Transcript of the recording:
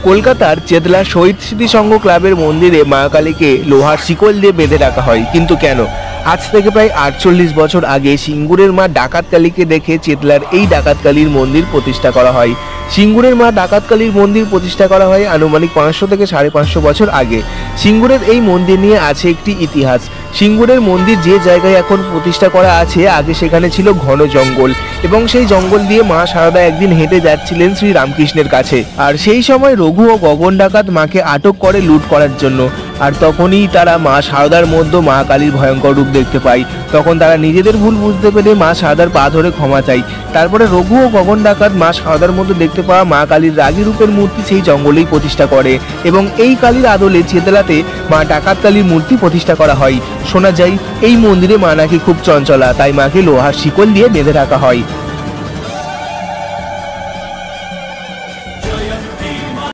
কলকাতার চেতলা শহীদ স্মৃতি সংঘ ক্লাবের মন্দিরে মা কালীকে লোহার শিকল দিয়ে বেঁধে রাখা হয়, কিন্তু কেন? আজ থেকে প্রায় 48 বছর আগে সিঙ্গুরের মা ডাকাত কালীকে দেখে চেতলার এই ডাকাত কালীর মন্দির প্রতিষ্ঠা করা হয়। সিঙ্গুরের মা ডাকাত কালীর মন্দির প্রতিষ্ঠা করা হয় আনুমানিক 500 থেকে 550 বছর আগে। সিঙ্গুরের এই মন্দির নিয়ে আছে একটি ইতিহাস। সিঙ্গুরের মন্দির যে জায়গায় এখন প্রতিষ্ঠা করা আছে, আগে সেখানে ছিল ঘন জঙ্গল, এবং সেই জঙ্গল দিয়ে মা সারদা একদিন হেঁটে যাচ্ছিলেন শ্রী রামকৃষ্ণের কাছে। আর সেই সময় রঘু ও গগন ডাকাত মাকে আটক করে লুট করার জন্য। আর তখনই তারা মা সারদার মধ্যে মা কালীর ভয়ঙ্কর রূপ দেখতে পায়। তখন তারা নিজেদের ভুল বুঝতে পেরে মা সারদার পা ধরে ক্ষমা চায়। তারপরে রঘু ও গগন ডাকাত মা সারদার মধ্যে দেখতে পাওয়া মা কালীর রাগী রূপের মূর্তি সেই জঙ্গলেই প্রতিষ্ঠা করে, এবং এই কালীর আদলে চেতলাতে মা ডাকাত কালীর মূর্তি প্রতিষ্ঠা করা হয়। শোনা যায় এই মন্দিরে মা নাকি খুব চঞ্চলা, তাই মাকে লোহার শিকল দিয়ে বেঁধে রাখা হয়।